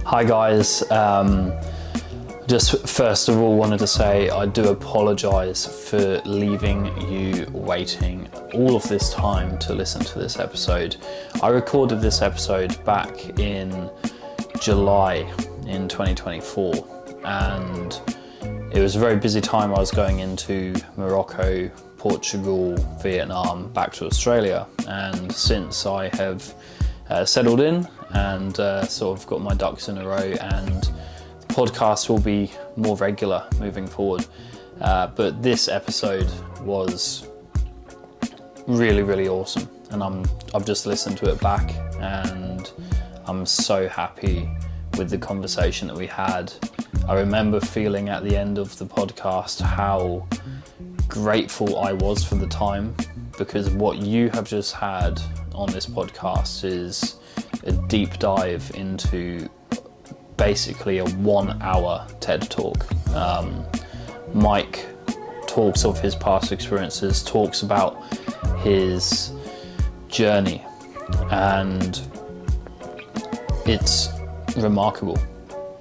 Hi guys, just first of all wanted to say I do apologise for leaving you waiting all of this time to listen to this episode. I recorded this episode back in July in 2024 and it was a very busy time. I was going into Morocco, Portugal, Vietnam, back to Australia, and since I have settled in and sort of got my ducks in a row, and the podcast will be more regular moving forward. But this episode was really awesome, and I've just listened to it back, and I'm so happy with the conversation that we had. I remember feeling at the end of the podcast how grateful I was for the time, because what you have just had on this podcast is a deep dive into basically a 1 hour TED talk. Mike talks of his past experiences, talks about his journey, and it's remarkable.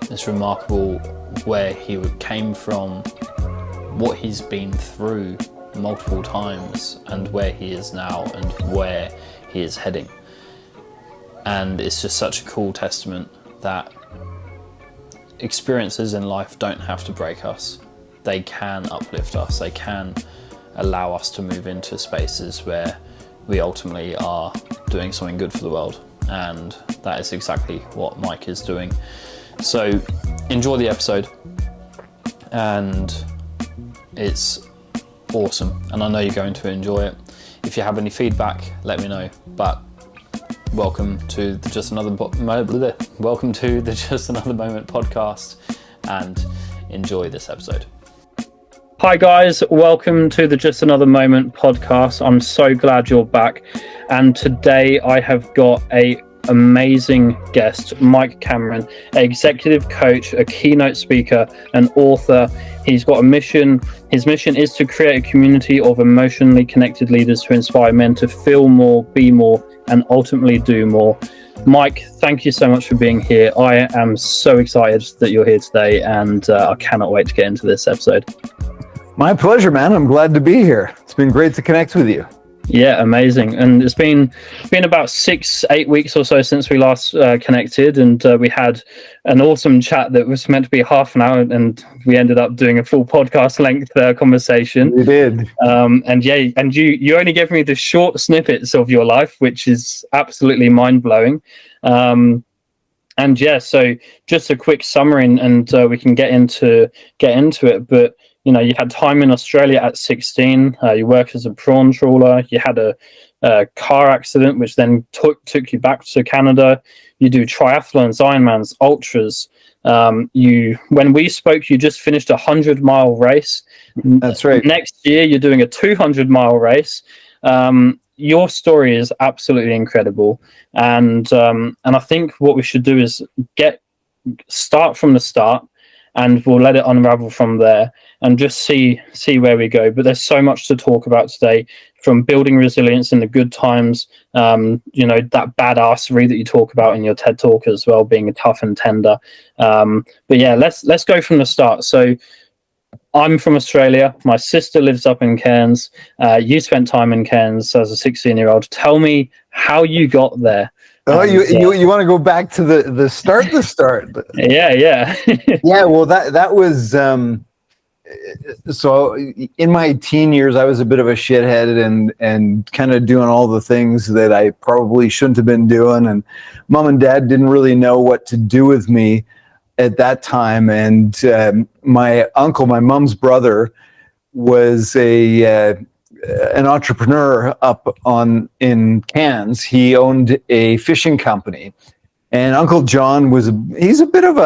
It's remarkable where he came from, what he's been through multiple times, and where he is now and where he is heading. And it's just such a cool testament that experiences in life don't have to break us. They can uplift us. They can allow us to move into spaces where we ultimately are doing something good for the world. And that is exactly what Mike is doing. So enjoy the episode, and it's awesome. And I know you're going to enjoy it. If you have any feedback, let me know. But welcome to the Just Another Moment podcast, and enjoy this episode. Hi guys, welcome to the Just Another Moment podcast. I'm so glad you're back, and today I have got a amazing guest, Mike Cameron, an executive coach, a keynote speaker, an author. He's got a mission. His mission is to create a community of emotionally connected leaders to inspire men to feel more, be more, and ultimately do more. Mike, thank you so much for being here. I am so excited that you're here today, and I cannot wait to get into this episode. My pleasure, man. I'm glad to be here. It's been great to connect with you. Yeah, amazing. And it's been about 6-8 weeks or so since we last connected, and we had an awesome chat that was meant to be half an hour, and we ended up doing a full podcast length conversation. We did. And you only gave me the short snippets of your life, which is absolutely mind blowing. So just a quick summary, and we can get into it. But you know, you had time in Australia at 16. You worked as a prawn trawler. You had a car accident, which then took you back to Canada. You do triathlons, Ironmans, ultras. When we spoke, you just finished a 100-mile race. That's right. Next year, you're doing a 200-mile race. Your story is absolutely incredible, and I think what we should do is start from the start, and we'll let it unravel from there and just see where we go. But there's so much to talk about today, from building resilience in the good times, that badassery that you talk about in your TED talk as well, being a tough and tender. But yeah, let's go from the start. So I'm from Australia. My sister lives up in Cairns. You spent time in Cairns as a 16-year-old. Tell me how you got there. Oh, you want to go back to the start? The start. Yeah. Yeah. Well, that was so in my teen years, I was a bit of a shithead and kind of doing all the things that I probably shouldn't have been doing. And mom and dad didn't really know what to do with me at that time. And my uncle, my mom's brother, was an entrepreneur up in Cairns. He owned a fishing company, and Uncle John he's a bit of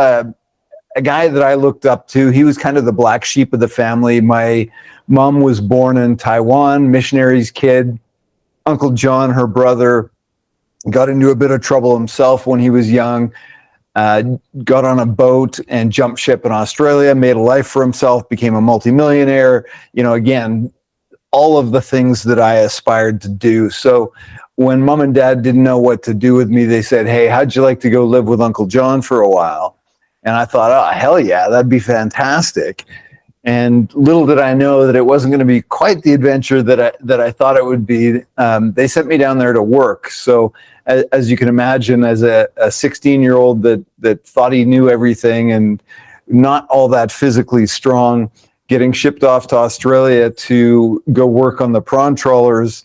a guy that I looked up to. He was kind of the black sheep of the family. My mom was born in Taiwan, missionary's kid. Uncle John, her brother, got into a bit of trouble himself when he was young. Got on a boat and jumped ship in Australia, made a life for himself, became a multimillionaire. Again, all of the things that I aspired to do. So when mom and dad didn't know what to do with me, they said, "Hey, how'd you like to go live with Uncle John for a while?" And I thought, "Oh, hell yeah, that'd be fantastic." And little did I know that it wasn't going to be quite the adventure that I thought it would be. They sent me down there to work. So as you can imagine, as a 16-year-old that thought he knew everything and not all that physically strong, getting shipped off to Australia to go work on the prawn trawlers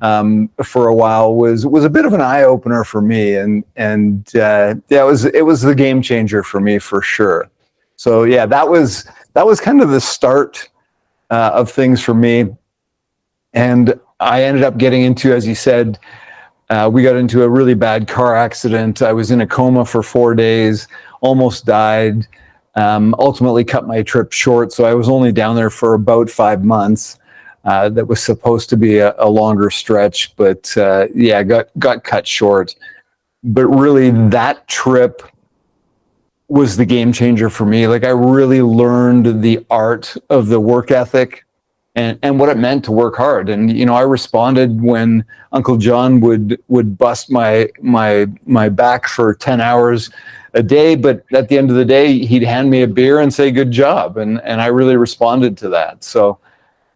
for a while was a bit of an eye opener for me, and it was the game changer for me for sure. So yeah, that was kind of the start of things for me, and I ended up getting into, as you said, we got into a really bad car accident. I was in a coma for 4 days, almost died. Ultimately cut my trip short, so I was only down there for about 5 months. That was supposed to be a longer stretch, but got cut short. But really, that trip was the game changer for me. Like, I really learned the art of the work ethic and what it meant to work hard. And I responded when Uncle John would bust my back for 10 hours a day, but at the end of the day, he'd hand me a beer and say, "Good job." And I really responded to that. So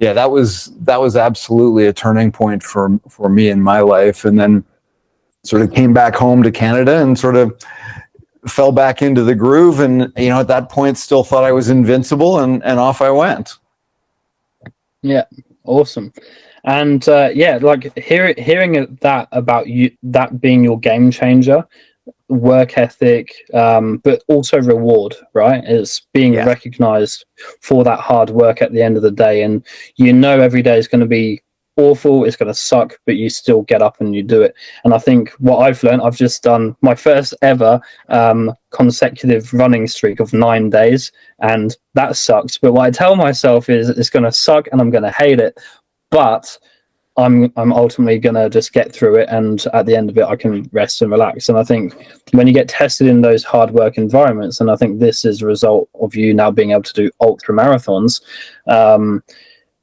yeah, that was absolutely a turning point for me in my life. And then sort of came back home to Canada and sort of fell back into the groove. And, at that point still thought I was invincible, and off I went. Yeah. Awesome. And like hearing that about you, that being your game changer, work ethic, but also reward, right? It's being recognized for that hard work at the end of the day. And every day is going to be awful, it's going to suck, but you still get up and you do it. And I think what I've learned, I've just done my first ever consecutive running streak of 9 days, and that sucks. But what I tell myself is it's going to suck and I'm going to hate it, but I'm ultimately going to just get through it, and at the end of it I can rest and relax. And I think when you get tested in those hard work environments, and I think this is a result of you now being able to do ultra marathons,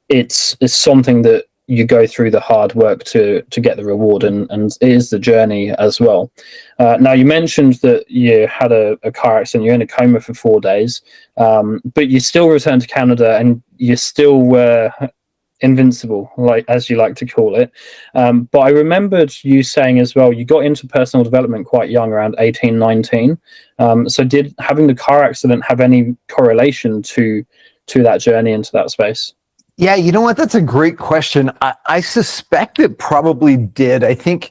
it's something that you go through the hard work to get the reward, and it is the journey as well. Now, you mentioned that you had a car accident, you're in a coma for 4 days, but you still returned to Canada and you still were invincible, like as you like to call it. But I remembered you saying as well, you got into personal development quite young, around 18, 19. So did having the car accident have any correlation to that journey into that space? Yeah, you know what? That's a great question. I suspect it probably did. I think,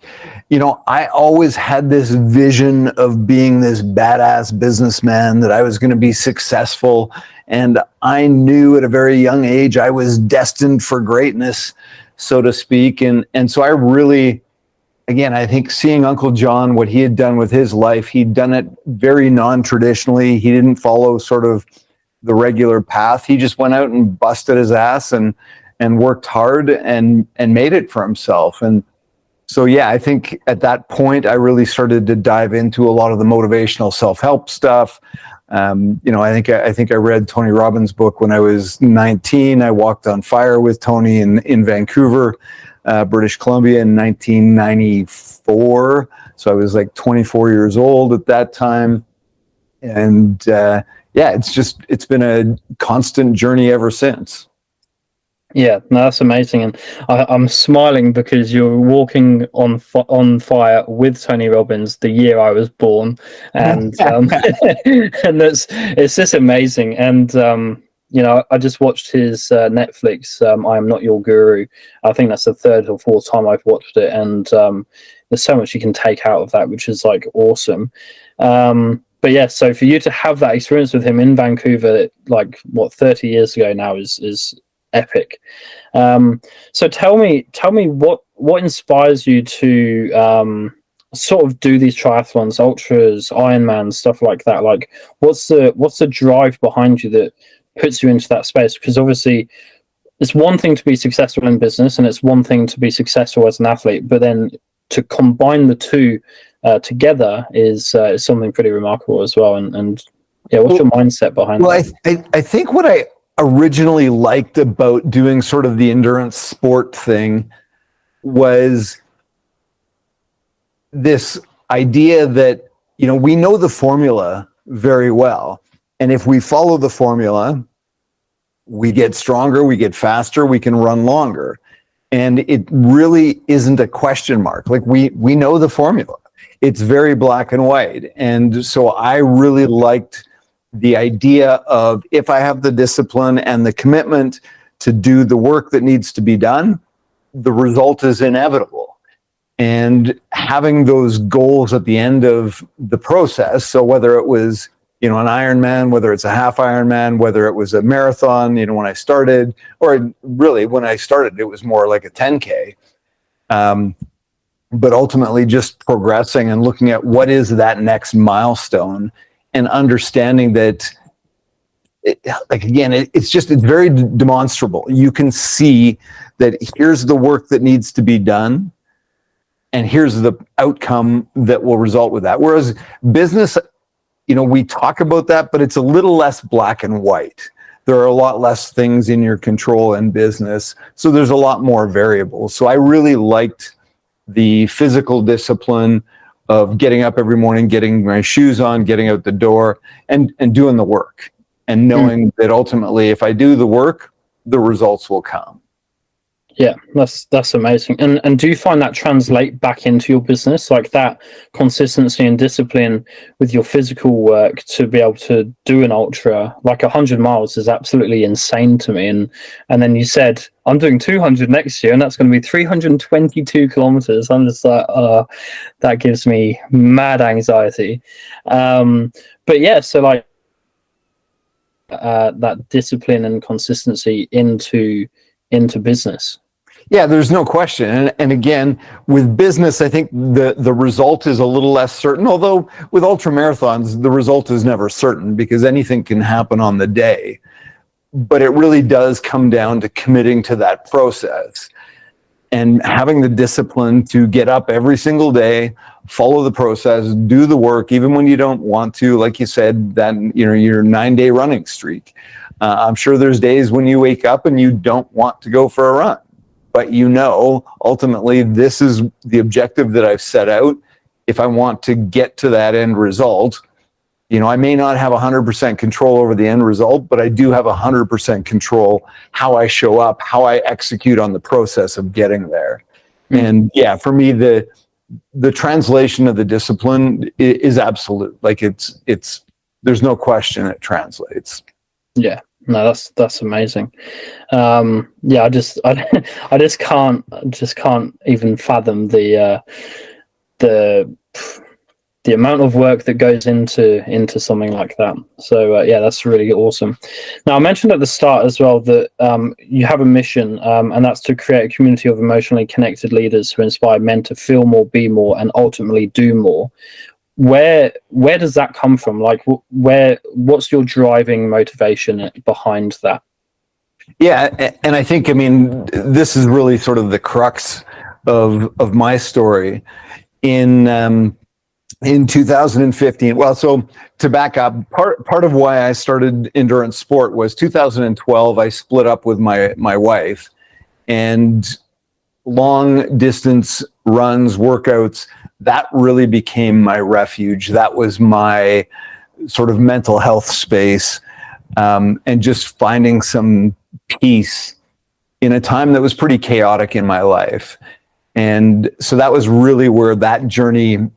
I always had this vision of being this badass businessman, that I was going to be successful. And I knew at a very young age I was destined for greatness, so to speak. And so I really, again, I think seeing Uncle John, what he had done with his life, he'd done it very non-traditionally. He didn't follow sort of the regular path. He just went out and busted his ass and worked hard and made it for himself. And so, yeah, I think at that point, I really started to dive into a lot of the motivational self-help stuff. I think I read Tony Robbins' book when I was 19. I walked on fire with Tony in Vancouver, British Columbia in 1994. So I was like 24 years old at that time. And, it's been a constant journey ever since. Yeah, no, that's amazing, and I'm smiling because you're walking on fire with Tony Robbins the year I was born, and and it's just amazing. And I just watched his Netflix, I Am Not Your Guru. I think that's the third or fourth time I've watched it, and there's so much you can take out of that, which is like awesome. But yeah, so for you to have that experience with him in Vancouver, like 30 years ago now, is epic. So tell me what inspires you to sort of do these triathlons, ultras, Ironman, stuff like that, like what's the drive behind you that puts you into that space? Because obviously it's one thing to be successful in business and it's one thing to be successful as an athlete, but then to combine the two together is something pretty remarkable as well. And yeah, what's your mindset behind that? I think what I originally liked about doing sort of the endurance sport thing was this idea that, you know, we know the formula very well. And if we follow the formula, we get stronger, we get faster, we can run longer. And it really isn't a question mark. Like we know the formula. It's very black and white. And so I really liked the idea of, if I have the discipline and the commitment to do the work that needs to be done, the result is inevitable. And having those goals at the end of the process, so whether it was, you know, an Ironman, whether it's a half Ironman, whether it was a marathon, you know, when I started, or really when I started, it was more like a 10K. But ultimately just progressing and looking at what is that next milestone, and understanding that, it's very demonstrable. You can see that here's the work that needs to be done, and here's the outcome that will result with that. Whereas business, you know, we talk about that, but it's a little less black and white. There are a lot less things in your control in business, so there's a lot more variables. So I really liked the physical discipline of getting up every morning, getting my shoes on, getting out the door, and doing the work, and knowing that ultimately, if I do the work, the results will come. Yeah, that's amazing. And do you find that translate back into your business, like that consistency and discipline with your physical work to be able to do an ultra? Like 100 miles is absolutely insane to me. And then you said, I'm doing 200 next year, and that's going to be 322 kilometers. I'm just like, that gives me mad anxiety. But yeah, so like that discipline and consistency into business. Yeah, there's no question. And again, with business, I think the result is a little less certain, although with ultra marathons, the result is never certain because anything can happen on the day. But it really does come down to committing to that process and having the discipline to get up every single day, follow the process, do the work, even when you don't want to. Like you said, that, you know, your 9-day running streak. I'm sure there's days when you wake up and you don't want to go for a run, but you know, ultimately, this is the objective that I've set out. If I want to get to that end result, you know, I may not have 100% control over the end result, but I do have 100% control how I show up, how I execute on the process of getting there. And yeah, for me, the translation of the discipline is absolute. Like it's there's no question it translates. Yeah. No, that's amazing. Yeah, I just can't even fathom the amount of work that goes into something like that. So yeah, that's really awesome. Now, I mentioned at the start as well that you have a mission, and that's to create a community of emotionally connected leaders who inspire men to feel more, be more, and ultimately do more. Where does that come from? Like, what's your driving motivation behind that? Yeah, and I think, I mean, this is really sort of the crux of my story. In 2015, well, so to back up, part of why I started endurance sport was 2012. I split up with my wife, and long distance runs, workouts, that really became my refuge. That was my sort of mental health space, and just finding some peace in a time that was pretty chaotic in my life. And so that was really where that journey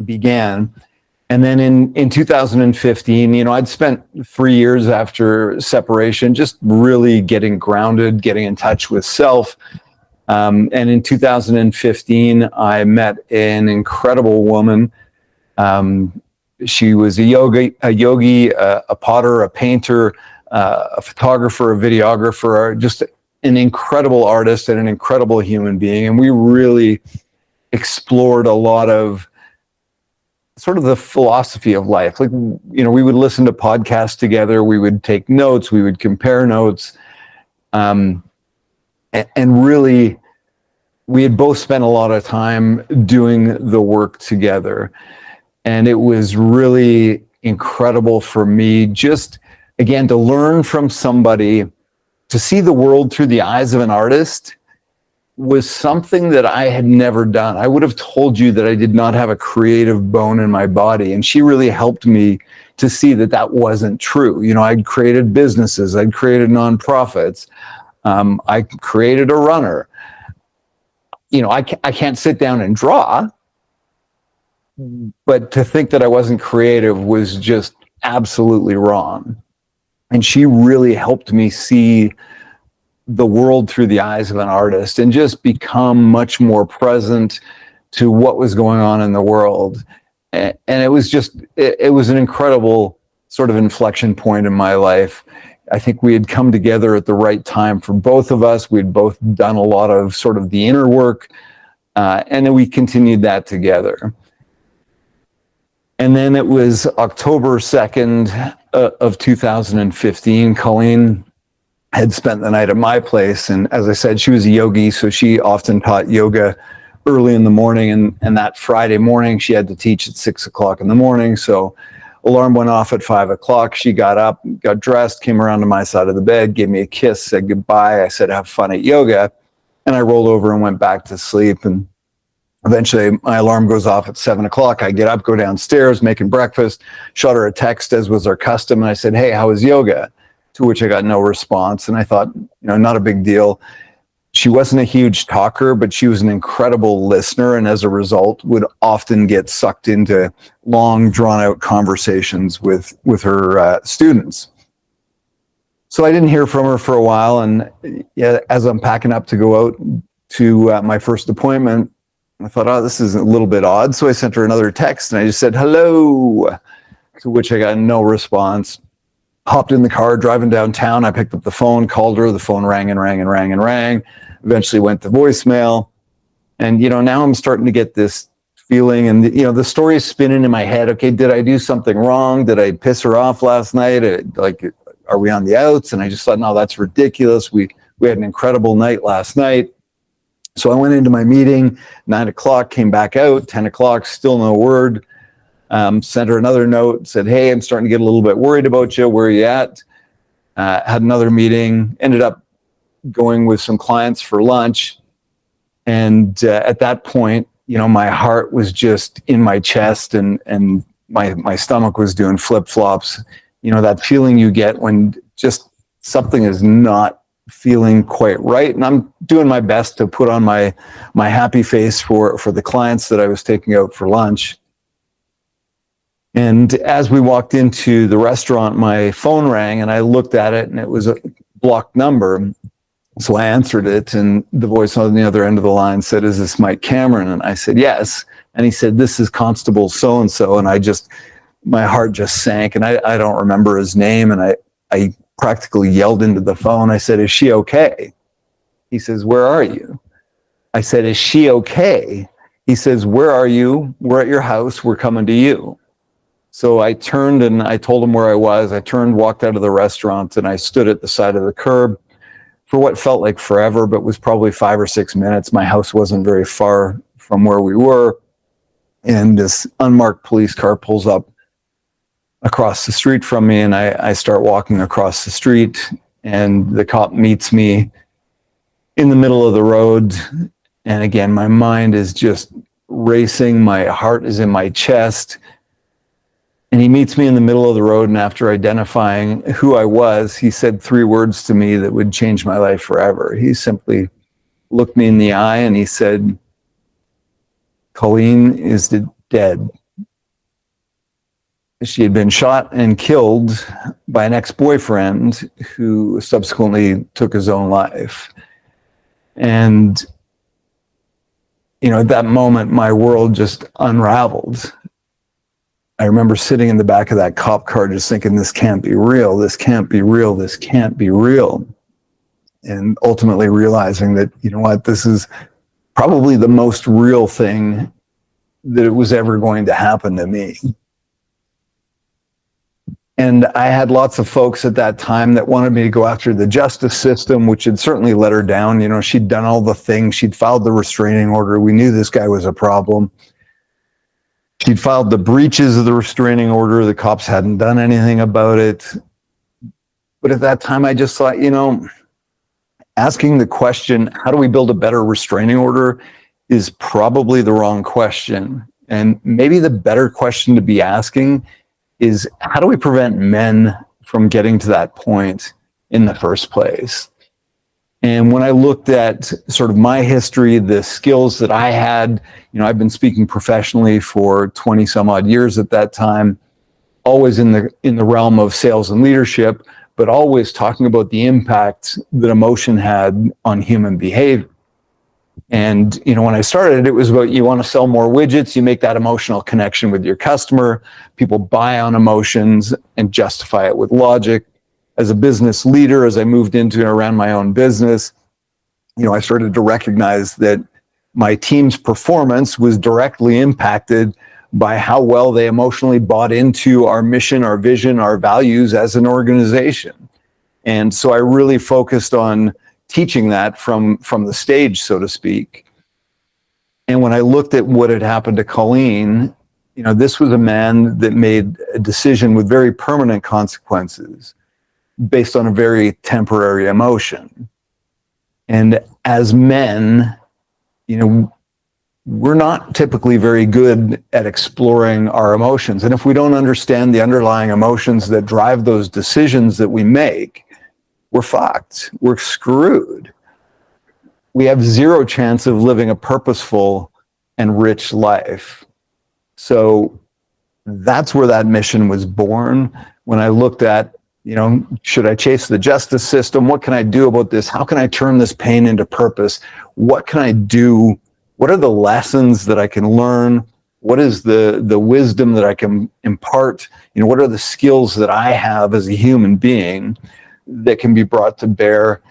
began. And then in 2015, you know, I'd spent 3 years after separation just really getting grounded, getting in touch with self. And in 2015, I met an incredible woman. She was a yogi, a potter, a painter, a photographer, a videographer, just an incredible artist and an incredible human being. And we really explored a lot of sort of the philosophy of life. Like, we would listen to podcasts together, we would take notes, we would compare notes. And really, we had both spent a lot of time doing the work together. And it was really incredible for me, just, again, to learn from somebody, to see the world through the eyes of an artist was something that I had never done. I would have told you that I did not have a creative bone in my body. And she really helped me to see that that wasn't true. I'd created businesses, I'd created nonprofits, I created a runner. I can't sit down and draw, but to think that I wasn't creative was just absolutely wrong. And she really helped me see the world through the eyes of an artist and just become much more present to what was going on in the world. And it was just, it was an incredible sort of inflection point in my life. I think we had come together at the right time for both of us. We'd both done a lot of sort of the inner work, and then we continued that together. And then it was October 2nd of 2015. Colleen had spent the night at my place. And as I said, she was a yogi, so she often taught yoga early in the morning. And that Friday morning, she had to teach at 6 o'clock in the morning. So alarm went off at 5 o'clock. She got up, got dressed, came around to my side of the bed, gave me a kiss, said goodbye. I said, have fun at yoga. And I rolled over and went back to sleep. And eventually my alarm goes off at 7 o'clock. I get up, go downstairs, making breakfast, shot her a text as was our custom. And I said, hey, how was yoga? To which I got no response. And I thought, not a big deal. She wasn't a huge talker, but she was an incredible listener. And as a result, would often get sucked into long, drawn out conversations with her students. So I didn't hear from her for a while. And as I'm packing up to go out to my first appointment, I thought, oh, this is a little bit odd. So I sent her another text and I just said, hello, to which I got no response. Hopped in the car, driving downtown. I picked up the phone, called her. The phone rang and rang and rang and rang. Eventually went to voicemail. And, now I'm starting to get this feeling and, the story is spinning in my head. Okay, did I do something wrong? Did I piss her off last night? Are we on the outs? And I just thought, no, that's ridiculous. We had an incredible night last night. So I went into my meeting, 9 o'clock, came back out, 10 o'clock, still no word. Sent her another note, said, hey, I'm starting to get a little bit worried about you. Where are you at? Had another meeting, ended up going with some clients for lunch. And at that point, my heart was just in my chest and my stomach was doing flip-flops. That feeling you get when just something is not feeling quite right. And I'm doing my best to put on my happy face for the clients that I was taking out for lunch. And as we walked into the restaurant, my phone rang and I looked at it and it was a blocked number. So I answered it and the voice on the other end of the line said, is this Mike Cameron? And I said, yes. And he said, this is Constable so-and-so. And my heart just sank and I don't remember his name. And I practically yelled into the phone. I said, is she okay? He says, where are you? I said, is she okay? He says, where are you? We're at your house. We're coming to you. So I turned and I told him where I was. I turned, walked out of the restaurant, and I stood at the side of the curb for what felt like forever, but was probably 5 or 6 minutes. My house wasn't very far from where we were. And this unmarked police car pulls up across the street from me, and I start walking across the street, and the cop meets me in the middle of the road. And again, my mind is just racing. My heart is in my chest. And he meets me in the middle of the road, and after identifying who I was, he said 3 words to me that would change my life forever. He simply looked me in the eye and he said, Colleen is dead. She had been shot and killed by an ex-boyfriend who subsequently took his own life. And, at that moment, my world just unraveled. I remember sitting in the back of that cop car just thinking, this can't be real, this can't be real, this can't be real. And ultimately realizing that, this is probably the most real thing that was ever going to happen to me. And I had lots of folks at that time that wanted me to go after the justice system, which had certainly let her down. You know, she'd done all the things. She'd filed the restraining order. We knew this guy was a problem. She'd filed the breaches of the restraining order. The cops hadn't done anything about it. But at that time, I just thought, you know, asking the question, how do we build a better restraining order, is probably the wrong question. And maybe the better question to be asking is, how do we prevent men from getting to that point in the first place? And when I looked at sort of my history, the skills that I had, you know, I've been speaking professionally for 20 some odd years at that time, always in the realm of sales and leadership, but always talking about the impact that emotion had on human behavior. And, you know, when I started, it was about, you want to sell more widgets, you make that emotional connection with your customer, people buy on emotions and justify it with logic. As a business leader, as I moved into and around my own business, you know, I started to recognize that my team's performance was directly impacted by how well they emotionally bought into our mission, our vision, our values as an organization. And so I really focused on teaching that from the stage, so to speak. And when I looked at what had happened to Colleen, you know, this was a man that made a decision with very permanent consequences based on a very temporary emotion. And as men, you know, we're not typically very good at exploring our emotions. And if we don't understand the underlying emotions that drive those decisions that we make, we're fucked. We're screwed. We have zero chance of living a purposeful and rich life. So that's where that mission was born. When I looked at, you know, should I chase the justice system? What can I do about this? How can I turn this pain into purpose? What can I do? What are the lessons that I can learn? What is the wisdom that I can impart? You know, what are the skills that I have as a human being that can be brought to bear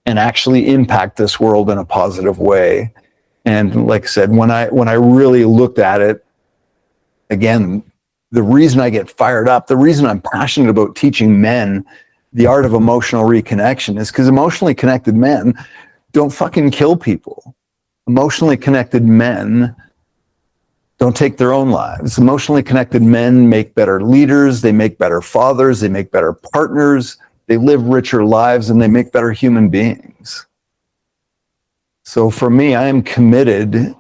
and actually impact this world in a positive way? And like I said, when I really looked at it, again, the reason I get fired up, the reason I'm passionate about teaching men the art of emotional reconnection is because emotionally connected men don't fucking kill people. Emotionally connected men don't take their own lives. Emotionally connected men make better leaders, they make better fathers, they make better partners, they live richer lives, and they make better human beings. So for me, I am committed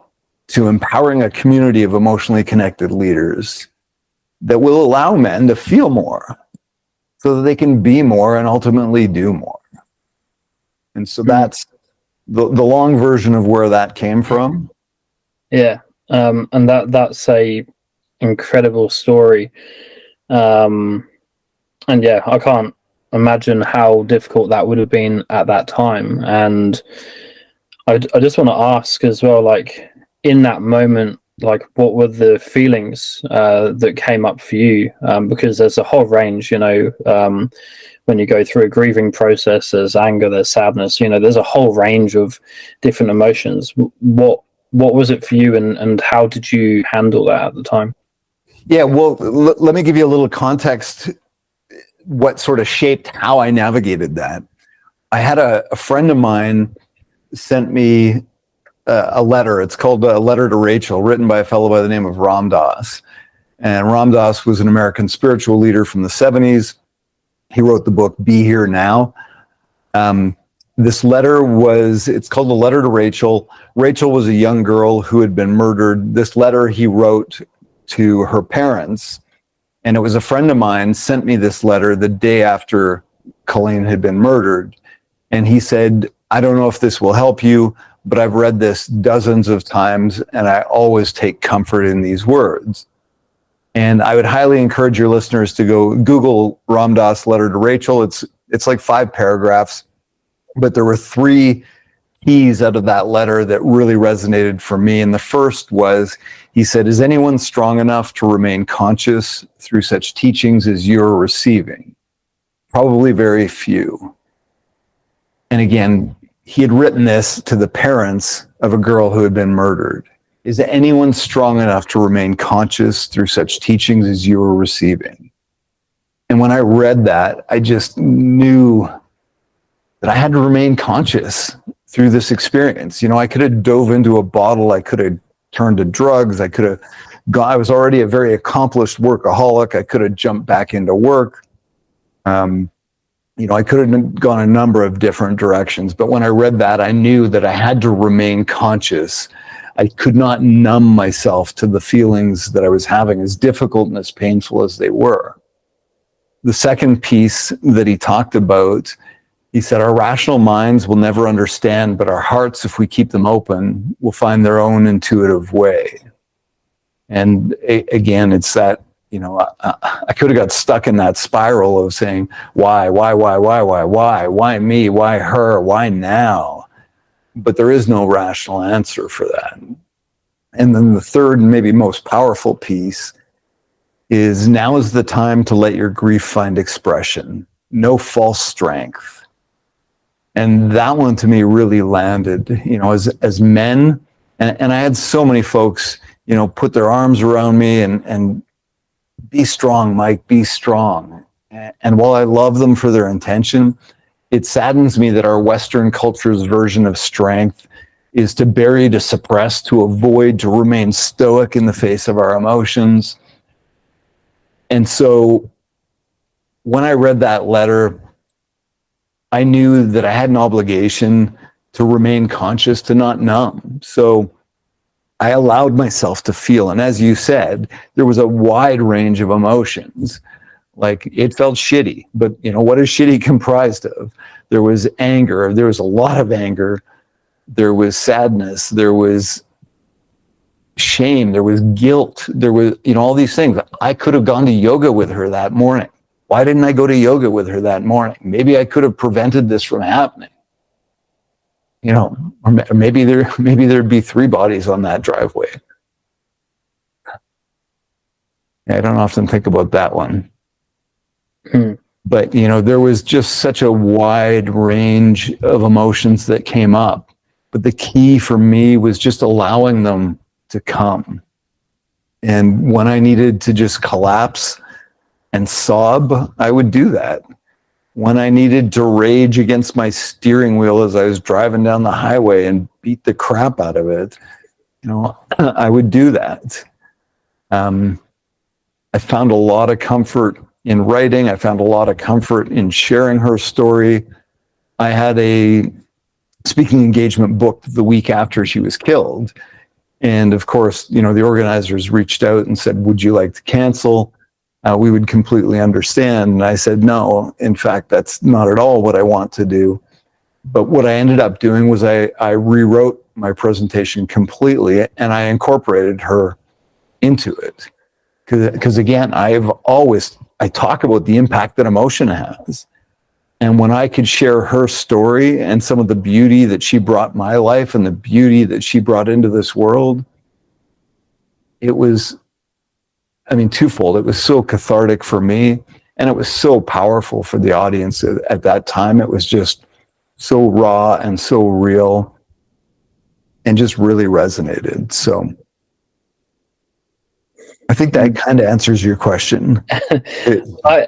to empowering a community of emotionally connected leaders that will allow men to feel more so that they can be more and ultimately do more. And so that's the long version of where that came from. Yeah. And that's a incredible story. And yeah, I can't imagine how difficult that would have been at that time. And I just want to ask as well, like, in that moment, like, what were the feelings that came up for you? Because there's a whole range, you know, when you go through a grieving process, there's anger, there's sadness, you know, there's a whole range of different emotions. What was it for you, and how did you handle that at the time? Yeah, well, let me give you a little context, what sort of shaped how I navigated that. I had a friend of mine sent me a letter. It's called A Letter to Rachel, written by a fellow by the name of Ram Dass. And Ram Dass was an American spiritual leader from the 70s. He wrote the book Be Here Now. This letter it's called A Letter to Rachel. Rachel was a young girl who had been murdered. This letter he wrote to her parents, and it was a friend of mine sent me this letter the day after Colleen had been murdered. And he said, I don't know if this will help you, but I've read this dozens of times, and I always take comfort in these words. And I would highly encourage your listeners to go Google Ram Dass Letter to Rachel. It's like 5 paragraphs, but there were 3 keys out of that letter that really resonated for me. And the first was, he said, is anyone strong enough to remain conscious through such teachings as you're receiving? Probably very few. And again, he had written this to the parents of a girl who had been murdered. Is anyone strong enough to remain conscious through such teachings as you were receiving? And when I read that, I just knew that I had to remain conscious through this experience. You know, I could have dove into a bottle, I could have turned to drugs, I was already a very accomplished workaholic, I could have jumped back into work. You know, I could have gone a number of different directions, but when I read that, I knew that I had to remain conscious. I could not numb myself to the feelings that I was having, as difficult and as painful as they were. The second piece that he talked about, he said, our rational minds will never understand, but our hearts, if we keep them open, will find their own intuitive way. And again, it's that, you know, I could have got stuck in that spiral of saying, why me, why her, why now? But there is no rational answer for that. And then the third and maybe most powerful piece is, now is the time to let your grief find expression. No false strength. And that one to me really landed, you know, as men, and I had so many folks, you know, put their arms around me and be strong, Mike, be strong. And while I love them for their intention, it saddens me that our Western culture's version of strength is to bury, to suppress, to avoid, to remain stoic in the face of our emotions. And so when I read that letter, I knew that I had an obligation to remain conscious, to not numb. So I allowed myself to feel. And as you said, there was a wide range of emotions. Like, it felt shitty, but you know, what is shitty comprised of? There was anger. There was a lot of anger. There was sadness. There was shame. There was guilt. There was, you know, all these things. I could have gone to yoga with her that morning. Why didn't I go to yoga with her that morning? Maybe I could have prevented this from happening. You know, or maybe there'd be 3 bodies on that driveway. I don't often think about that one. But, you know, there was just such a wide range of emotions that came up. But the key for me was just allowing them to come. And when I needed to just collapse and sob, I would do that. When I needed to rage against my steering wheel as I was driving down the highway and beat the crap out of it, you know, I would do that. I found a lot of comfort in writing. I found a lot of comfort in sharing her story. I had a speaking engagement booked the week after she was killed. And of course, you know, the organizers reached out and said, would you like to cancel? We would completely understand. And I said, no, in fact, that's not at all what I want to do. But what I ended up doing was I rewrote my presentation completely, and I incorporated her into it. Because again, I talk about the impact that emotion has. And when I could share her story and some of the beauty that she brought my life and the beauty that she brought into this world, it was, I mean, twofold. It was so cathartic for me, and it was so powerful for the audience at that time. It was just so raw and so real and just really resonated. So I think that kind of answers your question. I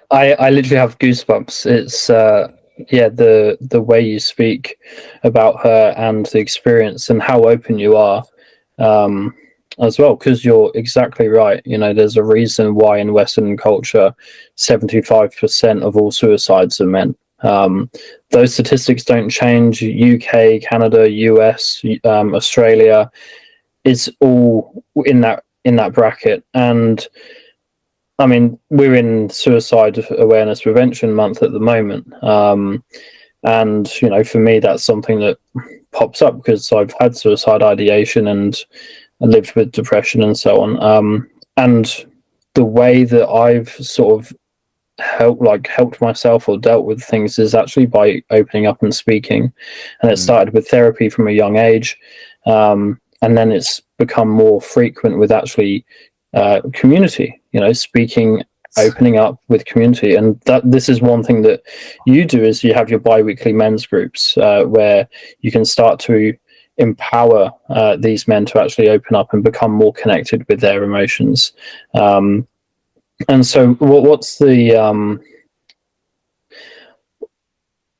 literally have goosebumps. It's the way you speak about her and the experience and how open you are as well, because you're exactly right. You know, there's a reason why in Western culture 75% of all suicides are men. Those statistics don't change. UK, Canada, US, Australia, it's all in that bracket. And I mean, we're in Suicide Awareness Prevention Month at the moment. And, you know, for me, that's something that pops up because I've had suicide ideation and I lived with depression and so on. And the way that I've sort of helped myself or dealt with things is actually by opening up and speaking. And it started with therapy from a young age. And then it's become more frequent with actually community, you know, speaking, opening up with community. And this is one thing that you do, is you have your bi-weekly men's groups where you can start to empower these men to actually open up and become more connected with their emotions. And so what's the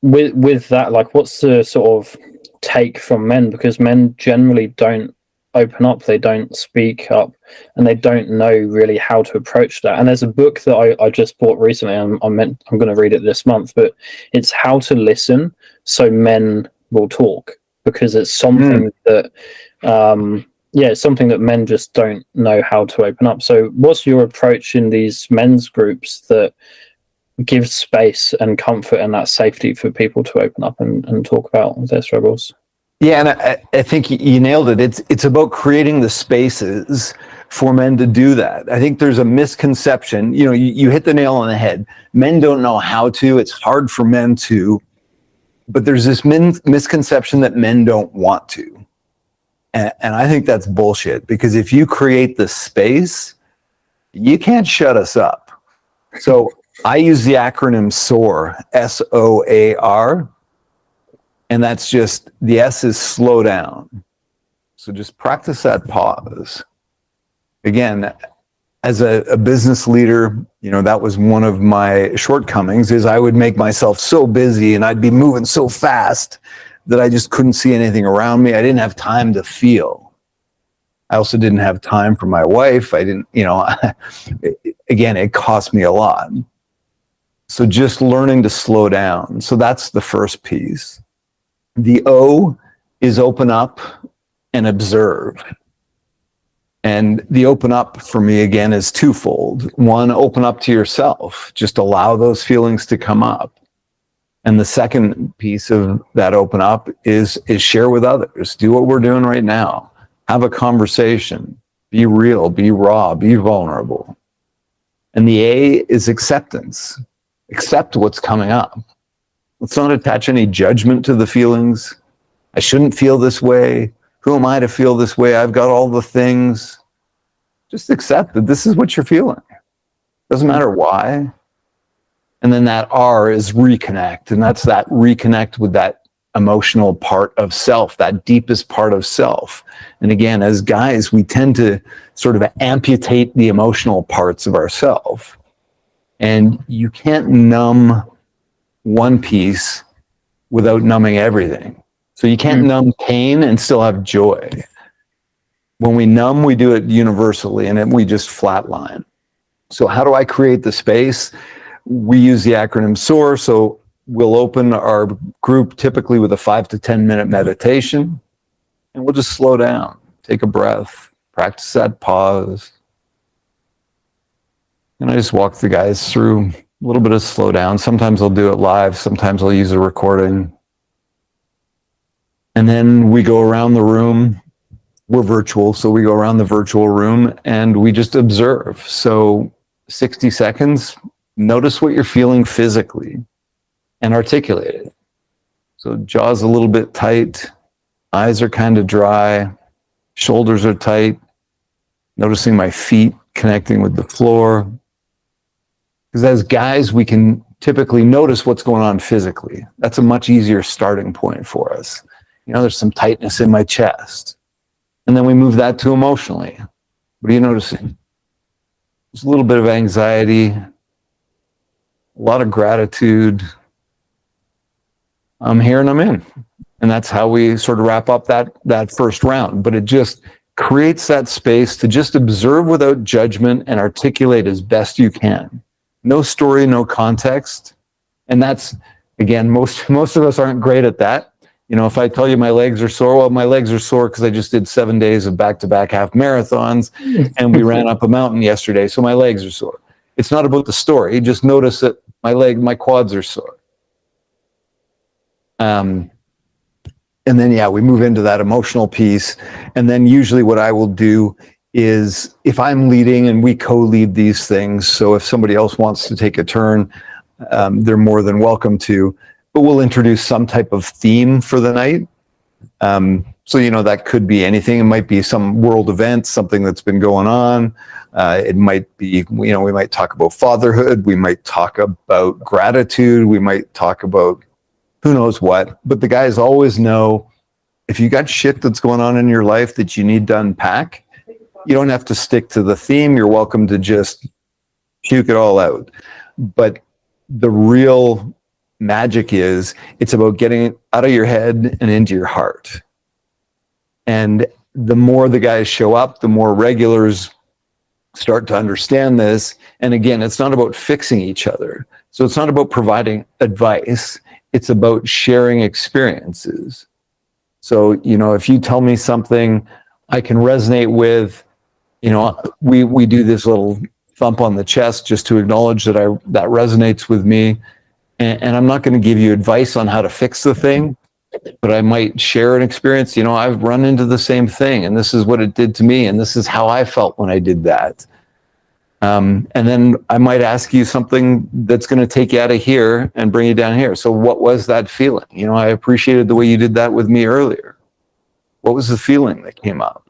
with that, like, what's the sort of take from men? Because men generally don't open up, they don't speak up, and they don't know really how to approach that. And there's a book that I just bought recently, and I'm going to read it this month, but it's How to Listen So Men Will Talk, because it's something that it's something that men just don't know how to open up. So what's your approach in these men's groups that gives space and comfort and that safety for people to open up and talk about their struggles? Yeah, and I think you nailed it. It's about creating the spaces for men to do that. I think there's a misconception. You hit the nail on the head. Men don't know how to. It's hard for men to. But there's this misconception that men don't want to. And I think that's bullshit, because if you create the space, you can't shut us up. So I use the acronym SOAR, SOAR. And that's just, the S is slow down. So just practice that pause. Again, as a business leader, that was one of my shortcomings, is I would make myself so busy and I'd be moving so fast that I just couldn't see anything around me. I didn't have time to feel. I also didn't have time for my wife. I didn't, again, it cost me a lot. So just learning to slow down. So that's the first piece. The O is open up and observe. And the open up for me, again, is twofold. One, open up to yourself. Just allow those feelings to come up. And the second piece of that open up is share with others. Do what we're doing right now. Have a conversation. Be real, be raw, be vulnerable. And the A is acceptance. Accept what's coming up. Let's not attach any judgment to the feelings. I shouldn't feel this way. Who am I to feel this way? I've got all the things. Just accept that this is what you're feeling. Doesn't matter why. And then that R is reconnect. And that's that reconnect with that emotional part of self, that deepest part of self. And again, as guys, we tend to sort of amputate the emotional parts of ourselves. And you can't numb one piece without numbing everything. So you can't numb pain and still have joy. When we numb, we do it universally, and then we just flatline. So how do I create the space? We use the acronym SOAR. So we'll open our group typically with a 5 to 10 minute meditation, and we'll just slow down, take a breath, practice that pause. And I just walk the guys through a little bit of slow down. Sometimes I'll do it live. Sometimes I'll use a recording. And then we go around the room. We're virtual, so we go around the virtual room and we just observe. So 60 seconds, notice what you're feeling physically and articulate it. So jaws a little bit tight, eyes are kind of dry, shoulders are tight, noticing my feet connecting with the floor. Because as guys, we can typically notice what's going on physically. That's a much easier starting point for us. There's some tightness in my chest. And then we move that to emotionally. What are you noticing? There's a little bit of anxiety, a lot of gratitude. I'm here and I'm in. And that's how we sort of wrap up that first round. But it just creates that space to just observe without judgment and articulate as best you can. No story, no context. And that's, again, most of us aren't great at that. If I tell you my legs are sore, well, my legs are sore because I just did 7 days of back-to-back half marathons and we ran up a mountain yesterday, so my legs are sore. It's not about the story. Just notice that my quads are sore. And then, we move into that emotional piece. And then usually what I will do is, if I'm leading, and we co-lead these things, so if somebody else wants to take a turn, they're more than welcome to. But we'll introduce some type of theme for the night. So, that could be anything. It might be some world event, something that's been going on. It might be, we might talk about fatherhood. We might talk about gratitude. We might talk about who knows what. But the guys always know if you got shit that's going on in your life that you need to unpack, you don't have to stick to the theme. You're welcome to just puke it all out. But the real magic is it's about getting it out of your head and into your heart. And the more the guys show up, the more regulars start to understand this. And again, it's not about fixing each other. So it's not about providing advice. It's about sharing experiences. So, you know, if you tell me something I can resonate with, you know, we do this little thump on the chest just to acknowledge that that resonates with me. And I'm not going to give you advice on how to fix the thing, but I might share an experience. You know, I've run into the same thing, and this is what it did to me, and this is how I felt when I did that. And then I might ask you something that's going to take you out of here and bring you down here. So what was that feeling? You know, I appreciated the way you did that with me earlier. What was the feeling that came up?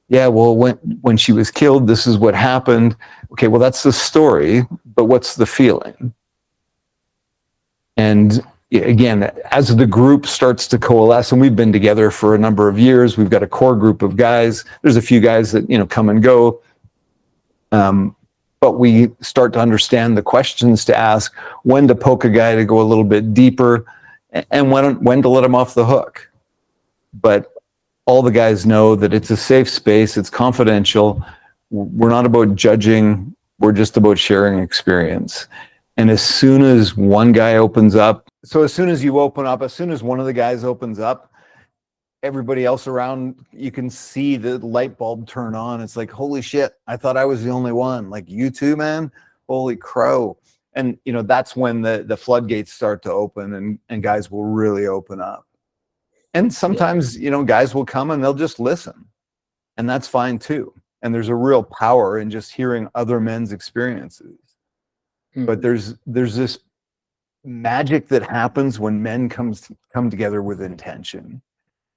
Yeah, well, when she was killed, this is what happened. Okay, well, that's the story, but what's the feeling? And again, as the group starts to coalesce, and we've been together for a number of years, we've got a core group of guys. There's a few guys that, you know, come and go. But we start to understand the questions to ask, when to poke a guy to go a little bit deeper, and when to let him off the hook. But all the guys know that it's a safe space, it's confidential. We're not about judging, we're just about sharing experience. And as soon as one guy opens up, so as soon as you open up, as soon as one of the guys opens up, everybody else around, you can see the light bulb turn on. It's like, holy shit, I thought I was the only one. Like, you too, man? Holy crow. And, you know, that's when the floodgates start to open, and guys will really open up. And sometimes, you know, guys will come and they'll just listen. And that's fine too. And there's a real power in just hearing other men's experiences. But there's this magic that happens when men come together with intention.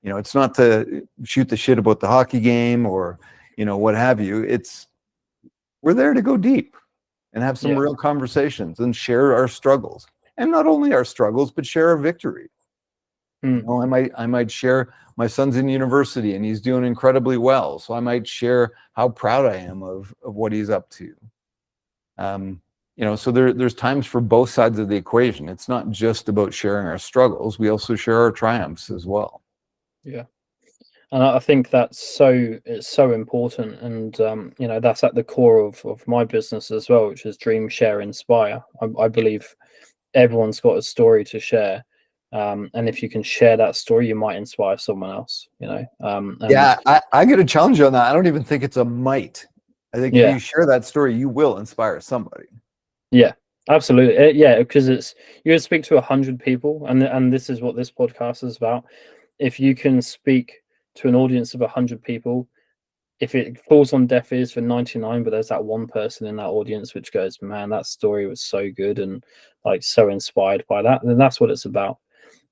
You know, it's not to shoot the shit about the hockey game or, you know, what have you. It's, we're there to go deep and have some real conversations and share our struggles. And not only our struggles, but share our victories. You know, I might share my son's in university and he's doing incredibly well. So I might share how proud I am of what he's up to. You know, so there's times for both sides of the equation. It's not just about sharing our struggles. We also share our triumphs as well. Yeah. And I think it's so important. And, you know, that's at the core of my business as well, which is dream, share, inspire. I believe everyone's got a story to share. And if you can share that story, you might inspire someone else, you know. Yeah, I get a challenge on that. I don't even think it's a might. I think if you share that story, you will inspire somebody. Yeah, absolutely. Yeah, because you're going to speak to 100 people, and this is what this podcast is about. If you can speak to an audience of 100 people, if it falls on deaf ears for 99, but there's that one person in that audience which goes, man, that story was so good and like so inspired by that, then that's what it's about.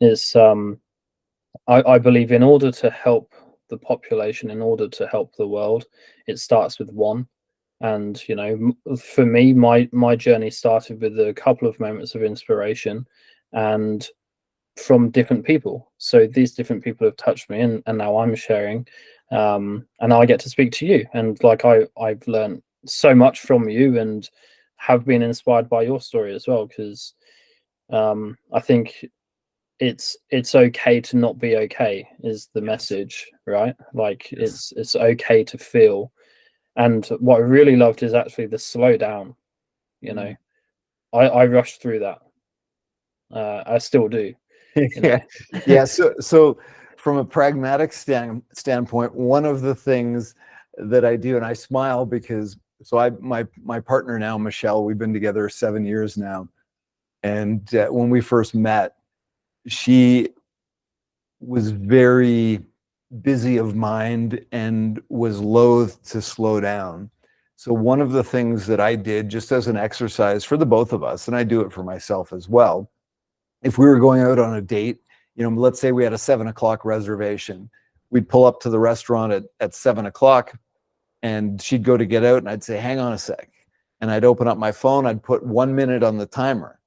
It's I believe in order to help the population, in order to help the world, it starts with one. And, you know, for me, my journey started with a couple of moments of inspiration and from different people. So these different people have touched me, and now I'm sharing, and I get to speak to you. And like I've learned so much from you and have been inspired by your story as well, because I think it's okay to not be okay is the message, right? Like it's okay to feel. And what I really loved is actually the slow down. You know, I rushed through that. I still do. You know? Yeah. So from a pragmatic standpoint, one of the things that I do, and I smile because my partner now, Michelle, we've been together 7 years now, and when we first met, she was very busy of mind and was loath to slow down. So one of the things that I did just as an exercise for the both of us, and I do it for myself as well, if we were going out on a date, you know, let's say we had a 7 o'clock reservation, we'd pull up to the restaurant at 7 o'clock, and she'd go to get out, and I'd say, hang on a sec. And I'd open up my phone, I'd put 1 minute on the timer.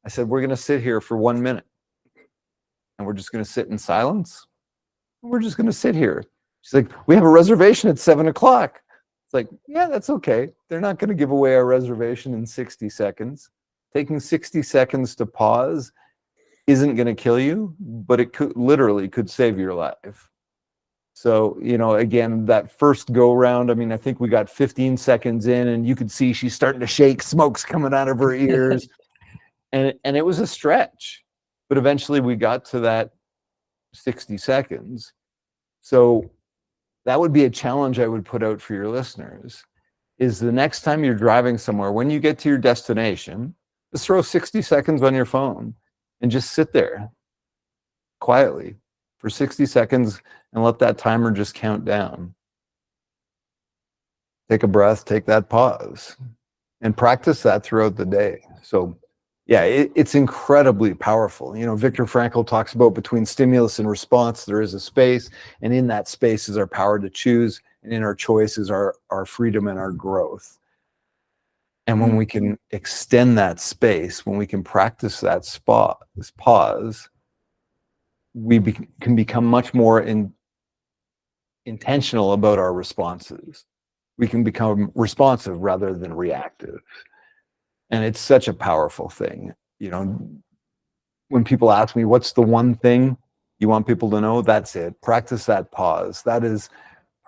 I said, we're going to sit here for 1 minute. And we're just going to sit in silence. We're just going to sit here. She's like, we have a reservation at 7 o'clock. It's like, yeah, that's okay. They're not going to give away our reservation in 60 seconds. Taking 60 seconds to pause isn't going to kill you, but it could save your life. So, again, that first go round, I mean, I think we got 15 seconds in and you could see she's starting to shake, smoke's coming out of her ears. And it was a stretch, but eventually we got to that 60 seconds. So that would be a challenge I would put out for your listeners, is the next time you're driving somewhere, when you get to your destination, just throw 60 seconds on your phone and just sit there quietly for 60 seconds and let that timer just count down. Take a breath, take that pause, and practice that throughout the day. So yeah, it's incredibly powerful. Viktor Frankl talks about between stimulus and response, there is a space, and in that space is our power to choose, and in our choice is our freedom and our growth. And when we can extend that space, when we can practice that this pause, we can become much more intentional about our responses. We can become responsive rather than reactive. And it's such a powerful thing. When people ask me, what's the one thing you want people to know? That's it. Practice that pause. That is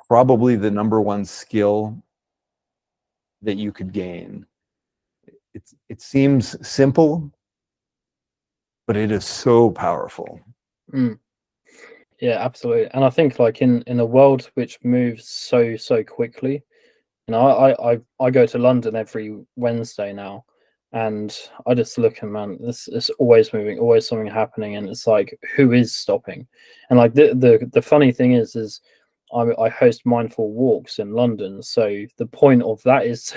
probably the number one skill that you could gain. It seems simple, but it is so powerful. Yeah, absolutely. And I think like in a world which moves so quickly, I go to London every Wednesday now, and I just look and man, it's always moving, always something happening, and it's like, who is stopping? And like the funny thing is I host mindful walks in London, so the point of that is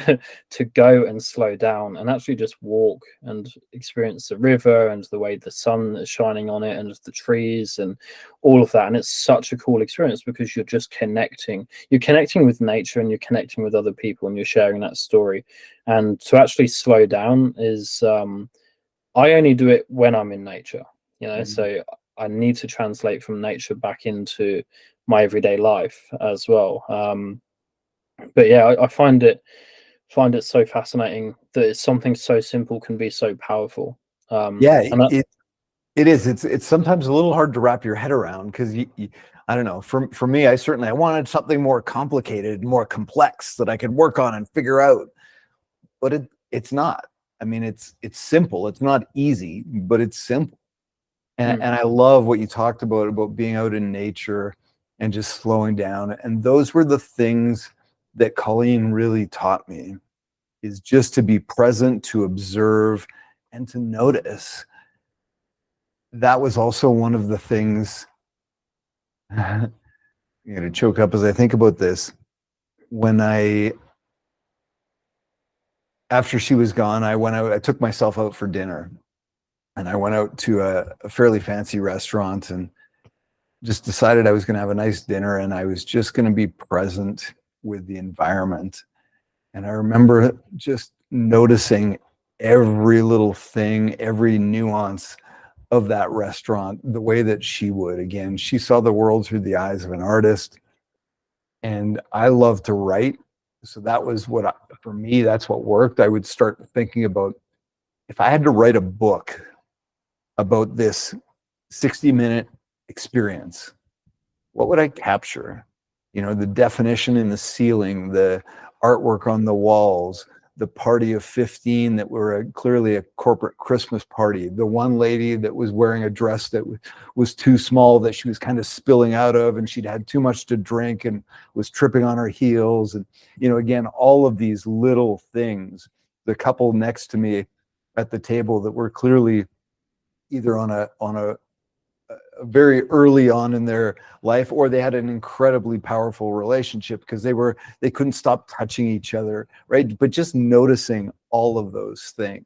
to go and slow down and actually just walk and experience the river and the way the sun is shining on it and the trees and all of that. And it's such a cool experience because you're just connecting. You're connecting with nature and you're connecting with other people and you're sharing that story. And to actually slow down is I only do it when I'm in nature, so I need to translate from nature back into my everyday life as well. But yeah, I find it so fascinating that it's something so simple can be so powerful. Yeah, And that, it is. It's sometimes a little hard to wrap your head around because I don't know. For me, I wanted something more complicated, more complex that I could work on and figure out. But it's not. I mean, it's simple. It's not easy, but it's simple. And I love what you talked about being out in nature and just slowing down. And those were the things that Colleen really taught me, is just to be present, to observe, and to notice. That was also one of the things, I'm going to choke up as I think about this. After she was gone, I took myself out for dinner, and I went out to a fairly fancy restaurant and just decided I was going to have a nice dinner, and I was just going to be present with the environment. And I remember just noticing every little thing, every nuance of that restaurant, the way that she would. Again, she saw the world through the eyes of an artist, and I love to write. So that was for me, that's what worked. I would start thinking about, if I had to write a book about this 60-minute experience, what would I capture? The definition in the ceiling, the artwork on the walls, the party of 15 that were clearly a corporate Christmas party, the one lady that was wearing a dress that was too small that she was kind of spilling out of, and she'd had too much to drink and was tripping on her heels. And, again, all of these little things. The couple next to me at the table that were clearly either on a very early on in their life, or they had an incredibly powerful relationship because they couldn't stop touching each other, right? But just noticing all of those things,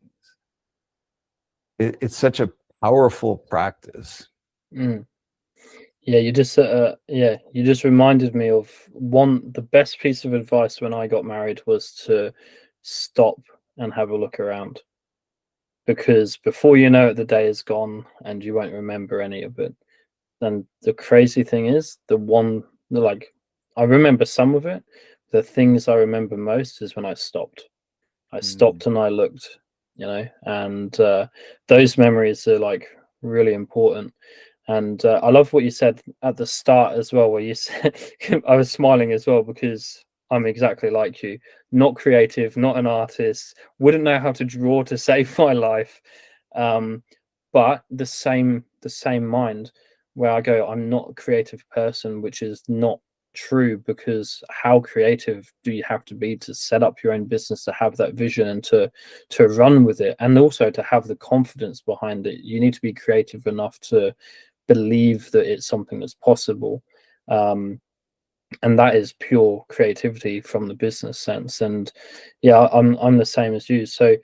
it's such a powerful practice. Yeah, you just reminded me of the best piece of advice when I got married was to stop and have a look around, because before you know it, the day is gone and you won't remember any of it. And the crazy thing is, I remember some of it. The things I remember most is when I stopped. I stopped and I looked, and those memories are like really important. And I love what you said at the start as well, where you said, I was smiling as well because I'm exactly like you, not creative, not an artist, wouldn't know how to draw to save my life. But the same mind, where I go, I'm not a creative person, which is not true, because how creative do you have to be to set up your own business, to have that vision and to run with it, and also to have the confidence behind it? You need to be creative enough to believe that it's something that's possible, and that is pure creativity from the business sense. And yeah, I'm the same as you. So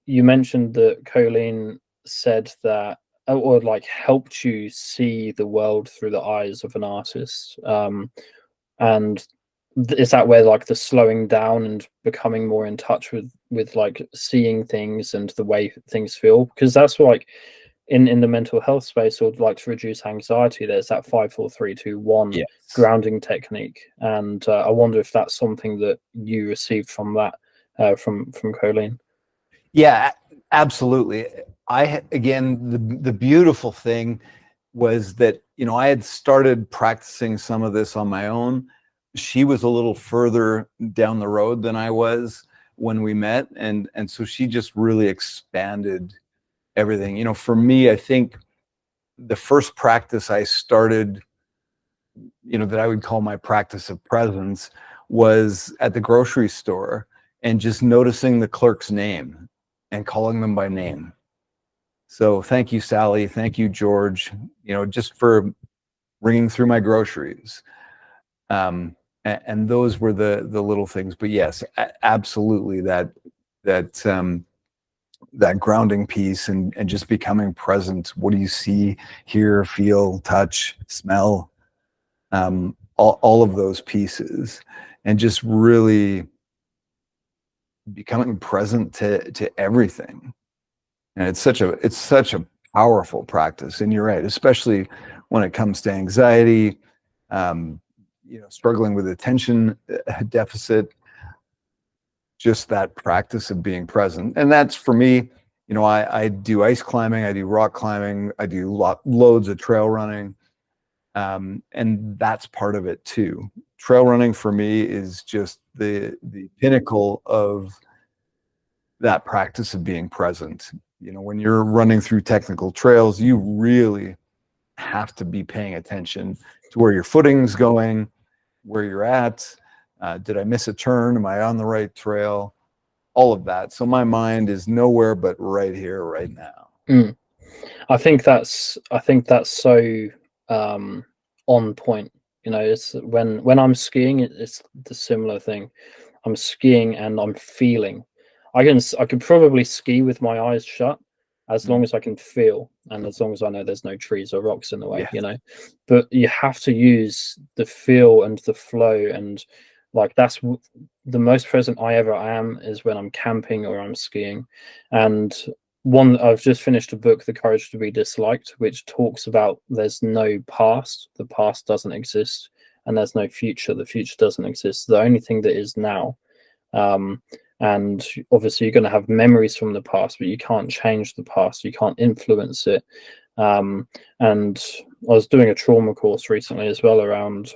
you mentioned that Colleen said that, or like helped you see the world through the eyes of an artist, and is that where like the slowing down and becoming more in touch with like seeing things and the way things feel? Because that's like in the mental health space, or like to reduce anxiety, there's that 5 4 3 2 1 Yes. grounding technique. And I wonder if that's something that you received from that, from Colleen. Yeah, absolutely. Again, the beautiful thing was that, I had started practicing some of this on my own. She was a little further down the road than I was when we met. And so she just really expanded everything. For me, I think the first practice I started, that I would call my practice of presence, was at the grocery store and just noticing the clerk's name and calling them by name. So thank you, Sally. Thank you, George, just for ringing through my groceries. And those were the little things. But yes, absolutely, that grounding piece and just becoming present. What do you see, hear, feel, touch, smell? All of those pieces, and just really becoming present to everything. And it's such a powerful practice. And you're right, especially when it comes to anxiety, struggling with attention deficit, just that practice of being present. And that's, for me, I do ice climbing, I do rock climbing, I do loads of trail running. And that's part of it too. Trail running for me is just the pinnacle of that practice of being present. When you're running through technical trails, you really have to be paying attention to where your footing's going, where you're at. Did I miss a turn? Am I on the right trail? All of that. So my mind is nowhere but right here, right now. I think that's so on point. It's when I'm skiing, it's the similar thing. I'm skiing and I'm feeling. I could probably ski with my eyes shut, as long as I can feel, and as long as I know there's no trees or rocks in the way. Yeah. But you have to use the feel and the flow, and like that's the most present I ever am is when I'm camping or I'm skiing. And I've just finished a book, The Courage to Be Disliked, which talks about there's no past, the past doesn't exist, and there's no future, the future doesn't exist. The only thing that is now. And obviously you're going to have memories from the past, but you can't change the past, you can't influence it. And I was doing a trauma course recently as well around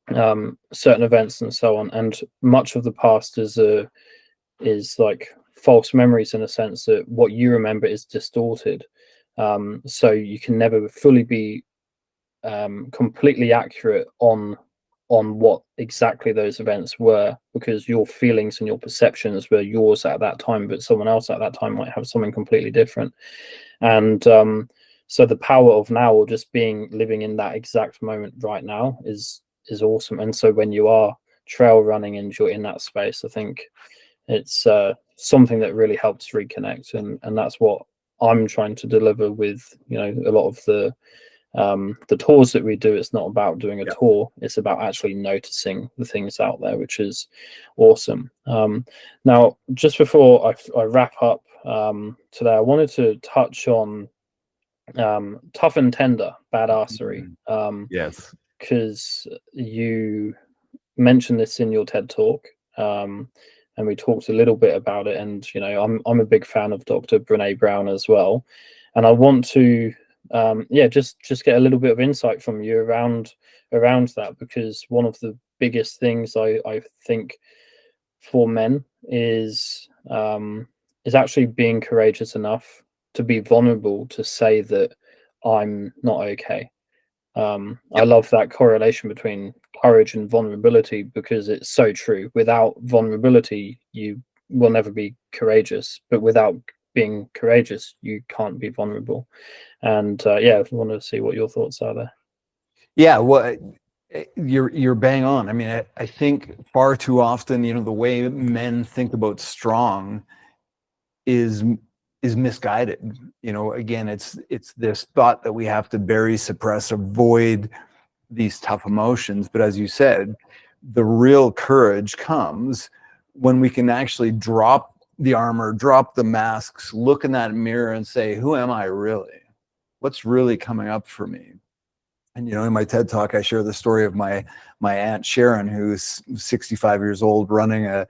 certain events and so on, and much of the past is like false memories, in a sense that what you remember is distorted. So you can never fully be completely accurate on what exactly those events were, because your feelings and your perceptions were yours at that time, but someone else at that time might have something completely different. And so the power of now, or just living in that exact moment right now, is awesome. And so when you are trail running and you're in that space, I think it's something that really helps reconnect, and that's what I'm trying to deliver with a lot of the tours that we do. It's not about doing a tour, it's about actually noticing the things out there, which is awesome. Now, just before I wrap up today, I wanted to touch on tough and tender badassery. Yes. Because you mentioned this in your TED talk, and we talked a little bit about it. And I'm a big fan of Dr. Brené Brown as well, and I want to just get a little bit of insight from you around that, because one of the biggest things I think for men is actually being courageous enough to be vulnerable, to say that I'm not okay. I love that correlation between courage and vulnerability, because it's so true. Without vulnerability, you will never be courageous, but without being courageous, you can't be vulnerable. And I want to see what your thoughts are there. Yeah, well, you're bang on. I mean, I think far too often, the way men think about strong is misguided. Again, it's this thought that we have to bury, suppress, avoid these tough emotions. But as you said, the real courage comes when we can actually drop the armor, drop the masks, look in that mirror and say, who am I really? What's really coming up for me? And in my TED talk, I share the story of my Aunt Sharon, who's 65 years old, running a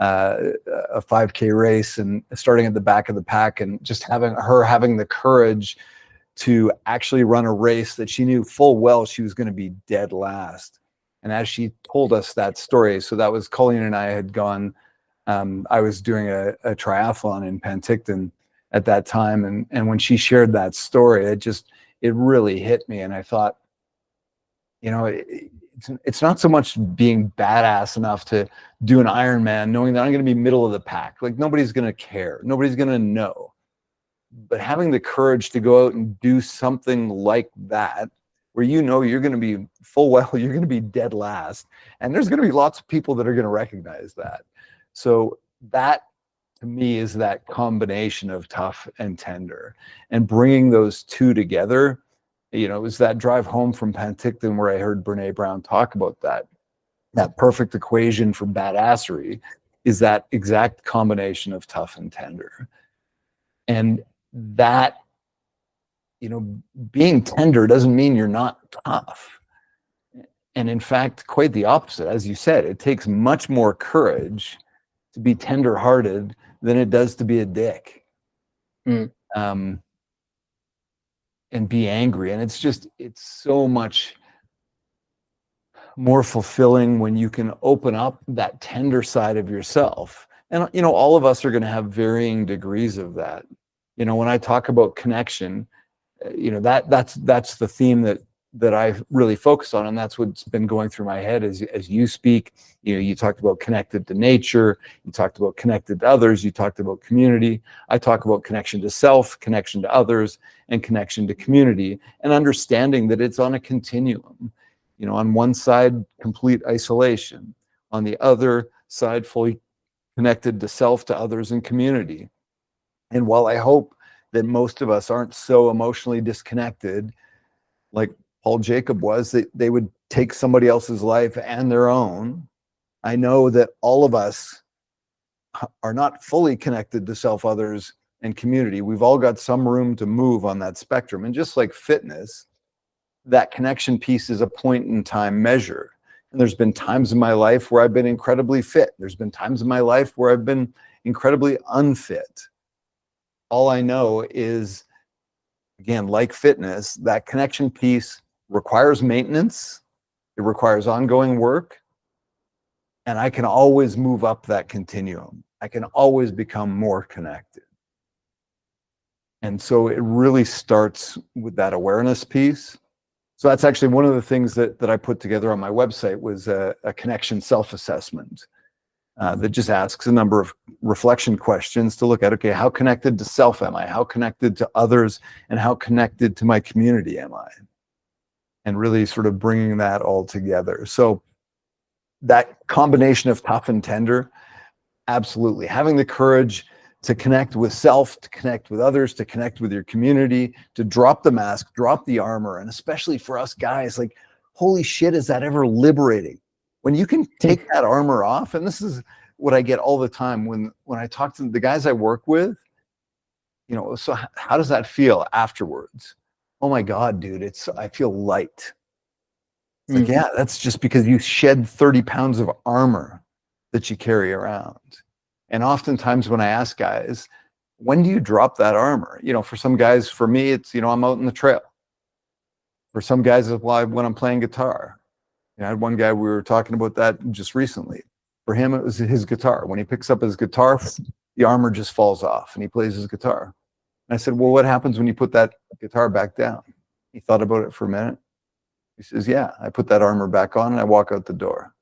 5K race and starting at the back of the pack, and just having the courage to actually run a race that she knew full well she was going to be dead last. And as she told us that story, so that was Colleen and I had gone, I was doing a triathlon in Penticton at that time. And when she shared that story, it really hit me. And I thought, it's not so much being badass enough to do an Ironman, knowing that I'm going to be middle of the pack. Like, nobody's going to care. Nobody's going to know. But having the courage to go out and do something like that, where you're going to be full well, you're going to be dead last. And there's going to be lots of people that are going to recognize that. So that, to me, is that combination of tough and tender. And bringing those two together, it was that drive home from Penticton where I heard Brené Brown talk about that perfect equation for badassery is that exact combination of tough and tender. And that, being tender doesn't mean you're not tough. And in fact, quite the opposite. As you said, it takes much more courage to be tender-hearted than it does to be a dick. And be angry. And it's so much more fulfilling when you can open up that tender side of yourself. And, all of us are going to have varying degrees of that. When I talk about connection, that's the theme that I really focus on. And that's what's been going through my head as you speak. You talked about connected to nature. You talked about connected to others. You talked about community. I talk about connection to self, connection to others, and connection to community, and understanding that it's on a continuum. On one side, complete isolation. On the other side, fully connected to self, to others, and community. And while I hope that most of us aren't so emotionally disconnected, like Paul Jacob was, that they would take somebody else's life and their own, I know that all of us are not fully connected to self, others, and community. We've all got some room to move on that spectrum. And just like fitness, that connection piece is a point in time measure. And there's been times in my life where I've been incredibly fit. There's been times in my life where I've been incredibly unfit. All I know is, again, like fitness, that connection piece requires maintenance. It requires ongoing work. And I can always move up that continuum. I can always become more connected. And so it really starts with that awareness piece. So that's actually one of the things that I put together on my website, was a connection self-assessment that just asks a number of reflection questions to look at, okay, how connected to self am I? How connected to others? And how connected to my community am I? And really sort of bringing that all together. So that combination of tough and tender, absolutely. Having the courage to connect with self, to connect with others, to connect with your community, to drop the mask, drop the armor. And especially for us guys, like, holy shit, is that ever liberating? When you can take that armor off. And this is what I get all the time when I talk to the guys I work with. So how does that feel afterwards? Oh my God, dude, I feel light. It's like, yeah, that's just because you shed 30 pounds of armor that you carry around. And oftentimes when I ask guys, when do you drop that armor? For some guys, for me, it's, I'm out in the trail. For some guys, it's when I'm playing guitar. I had one guy, we were talking about that just recently. For him, it was his guitar. When he picks up his guitar, the armor just falls off and he plays his guitar. And I said, well, what happens when you put that guitar back down? He thought about it for a minute. He says, yeah, I put that armor back on and I walk out the door.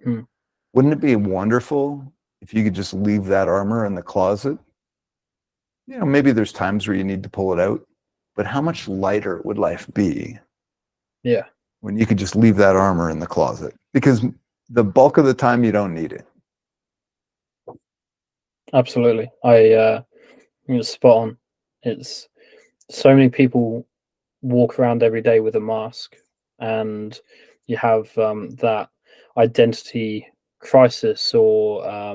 Wouldn't it be wonderful if you could just leave that armor in the closet? Maybe there's times where you need to pull it out, but how much lighter would life be? Yeah. When you could just leave that armor in the closet, because the bulk of the time you don't need it. Absolutely. You're spot on. It's so many people walk around every day with a mask, and you have that identity crisis, or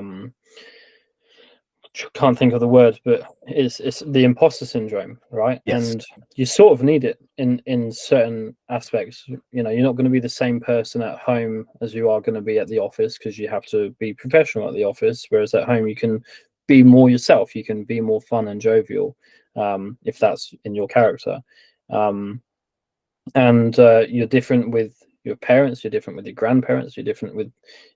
can't think of the word, but it's the imposter syndrome, right? Yes. And you sort of need it in certain aspects. You're not going to be the same person at home as you are going to be at the office, because you have to be professional at the office, whereas at home you can be more yourself. You can be more fun and jovial, if that's in your character. And you're different with your parents, you're different with your grandparents, you're different with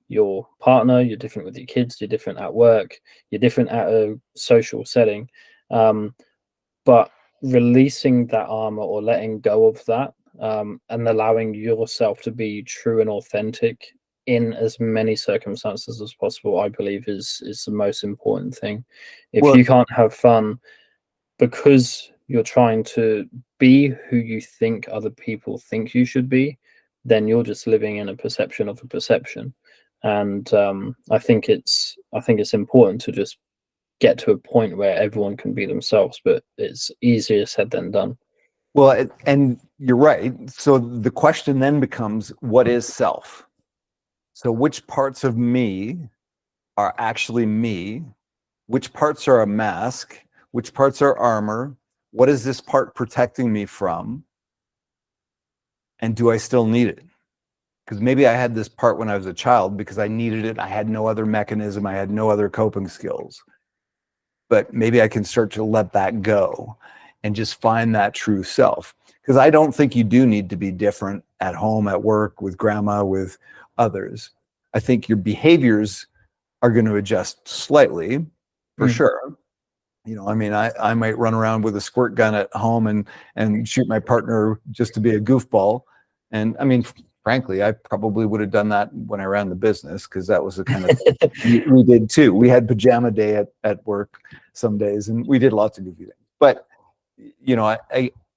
your partner, you're different with your kids, you're different at work, you're different at a social setting. But releasing that armor, or letting go of that, and allowing yourself to be true and authentic in as many circumstances as possible, I believe is the most important thing. If you can't have fun because you're trying to be who you think other people think you should be, then you're just living in a perception of a perception. And I think it's important to just get to a point where everyone can be themselves, but it's easier said than done. Well, and you're right. So the question then becomes, what is self? So which parts of me are actually me? Which parts are a mask? Which parts are armor? What is this part protecting me from? And do I still need it? Because maybe I had this part when I was a child because I needed it. I had no other mechanism. I had no other coping skills. But maybe I can start to let that go and just find that true self. Because I don't think you do need to be different at home, at work, with grandma, with others. I think your behaviors are going to adjust slightly, for sure. I might run around with a squirt gun at home and shoot my partner just to be a goofball. And frankly, I probably would have done that when I ran the business, because that was the kind of we did too. We had pajama day at work some days, and we did lots of goofy things. But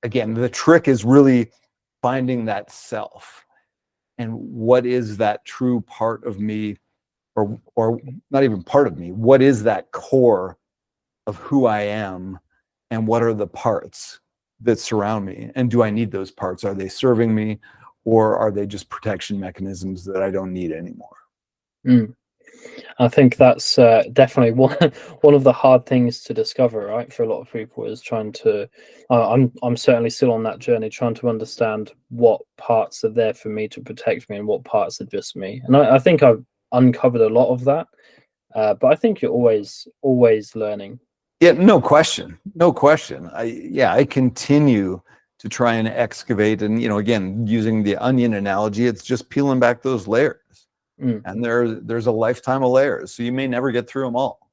again, the trick is really finding that self, and what is that true part of me, or not even part of me. What is that core of who I am, and what are the parts that surround me? And do I need those parts? Are they serving me? Or are they just protection mechanisms that I don't need anymore? I think that's definitely one of the hard things to discover, right? For a lot of people, is trying to. I'm certainly still on that journey, trying to understand what parts are there for me to protect me, and what parts are just me. And I think I've uncovered a lot of that. But I think you're always learning. Yeah, no question. I continue to try and excavate, and again, using the onion analogy, it's just peeling back those layers. And there's a lifetime of layers, so you may never get through them all.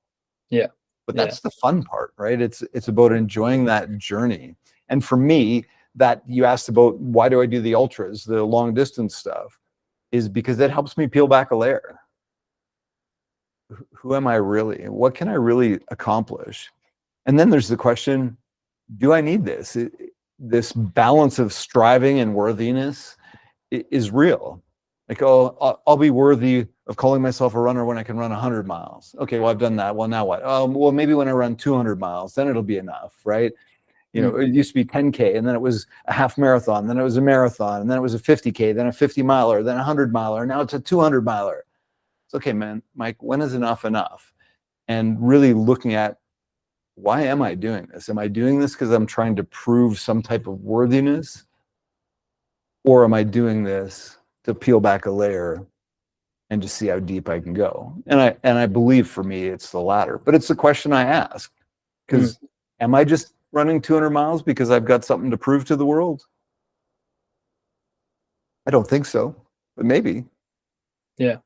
Yeah, but that's the fun part, right? It's about enjoying that journey. And for me, that you asked about, why do I do the ultras, the long distance stuff, is because it helps me peel back a layer. Who am I really? What can I really accomplish? And then there's the question, do I need this? This balance of striving and worthiness is real. Like, oh, I'll be worthy of calling myself a runner when I can run 100 miles. Okay, well, I've done that. Well, now what? Well, maybe when I run 200 miles, then it'll be enough, right? It used to be 10K, and then it was a half marathon, then it was a marathon, and then it was a 50K, then a 50 miler, then a 100 miler, now it's a 200 miler. It's okay, man, Mike, when is enough enough? And really looking at why am I doing this? Am I doing this because I'm trying to prove some type of worthiness? Or am I doing this to peel back a layer and just see how deep I can go? And I believe for me, it's the latter. But it's the question I ask. Because am I just running 200 miles because I've got something to prove to the world? I don't think so, but maybe. Yeah.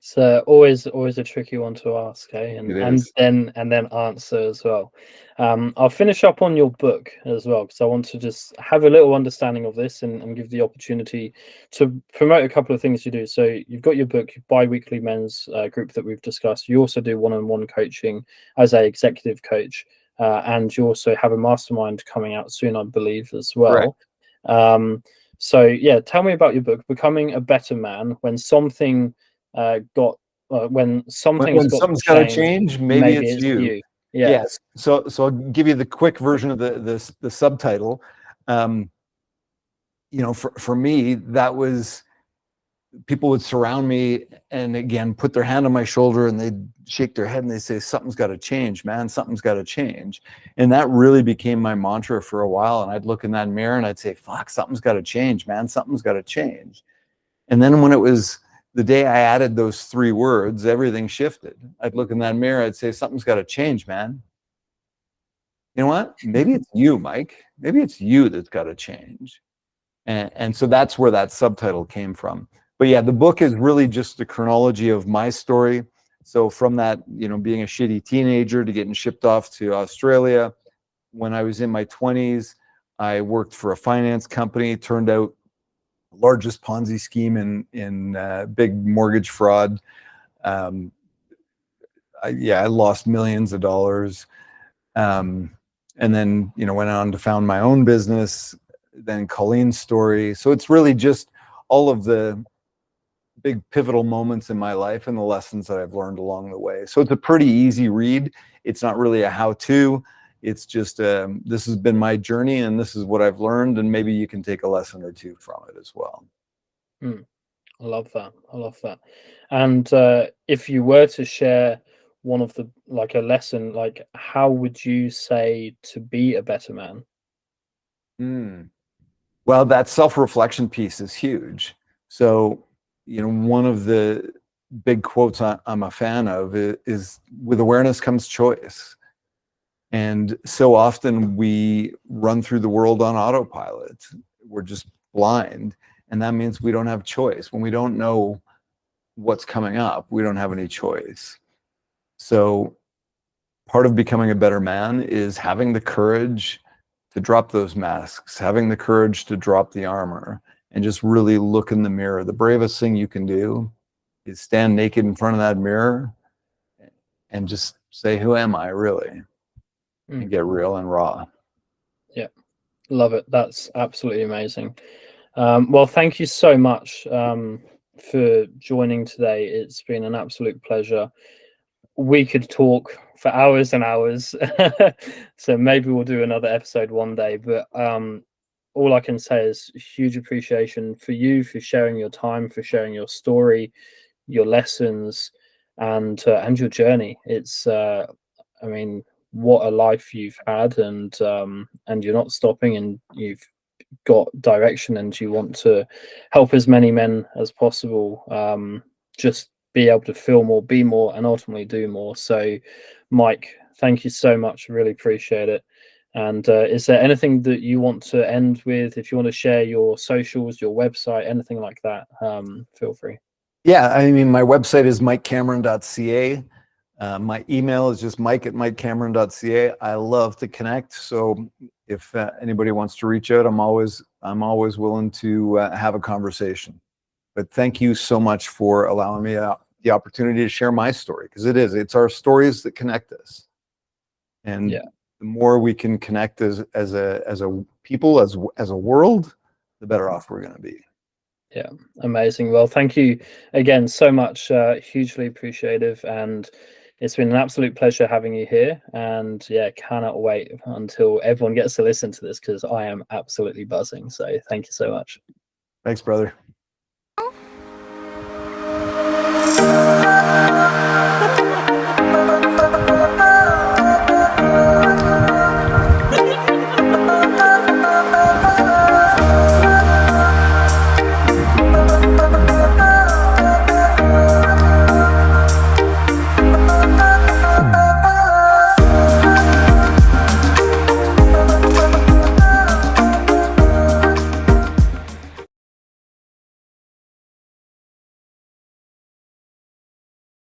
So always a tricky one to ask, eh? It is. And then answer as well. I'll finish up on your book as well, because I want to just have a little understanding of this and give the opportunity to promote a couple of things you do. So you've got your book, bi-weekly men's group that we've discussed. You also do one-on-one coaching as a executive coach, and you also have a mastermind coming out soon, I believe, as well. So yeah, tell me about your book, Becoming a Better Man, when something when something's got to change, maybe it's you. Yeah. Yes. So I'll give you the quick version of the subtitle. For me, that was, people would surround me and again put their hand on my shoulder and they'd shake their head and they say, something's got to change, man, something's got to change. And that really became my mantra for a while. And I'd look in that mirror and I'd say, fuck, something's got to change, man, something's got to change. And then when it was the day I added those 3 words, everything shifted. I'd look in that mirror, I'd say, something's got to change, man. You know what? Maybe it's you, Mike. Maybe it's you that's got to change. And so that's where that subtitle came from. But yeah, the book is really just the chronology of my story. So from that, being a shitty teenager to getting shipped off to Australia. When I was in my 20s, I worked for a finance company. Turned out largest Ponzi scheme in big mortgage fraud. I lost millions of dollars. And then, went on to found my own business, then Colleen's story. So it's really just all of the big pivotal moments in my life and the lessons that I've learned along the way. So it's a pretty easy read. It's not really a how-to. It's just, this has been my journey and this is what I've learned, and maybe you can take a lesson or 2 from it as well. I love that. And if you were to share one of the, like, a lesson, like, how would you say to be a better man? Well, that self-reflection piece is huge. So, one of the big quotes I'm a fan of is, with awareness comes choice. And so often we run through the world on autopilot. We're just blind. And that means we don't have choice. When we don't know what's coming up, we don't have any choice. So part of becoming a better man is having the courage to drop those masks, having the courage to drop the armor, and just really look in the mirror. The bravest thing you can do is stand naked in front of that mirror and just say, who am I really? And get real and raw. Yeah, love it. That's absolutely amazing. Well, thank you so much for joining today. It's been an absolute pleasure. We could talk for hours and hours, so maybe we'll do another episode one day. But all I can say is huge appreciation for you, for sharing your time, for sharing your story, your lessons, and your journey. It's what a life you've had, and you're not stopping, and you've got direction, and you want to help as many men as possible just be able to feel more, be more, and ultimately do more. So Mike, thank you so much, really appreciate it. And is there anything that you want to end with? If you want to share your socials, your website, anything like that, feel free. Yeah, my website is mikecameron.ca. My email is just mike@mikecameron.ca. I love to connect, so if anybody wants to reach out, I'm always willing to have a conversation. But thank you so much for allowing me the opportunity to share my story, because it's our stories that connect us. And the more we can connect as a people, as a world, the better off we're going to be. Yeah, amazing. Well, thank you again so much. Hugely appreciative, and it's been an absolute pleasure having you here. And yeah, cannot wait until everyone gets to listen to this, because I am absolutely buzzing. So thank you so much. Thanks, brother.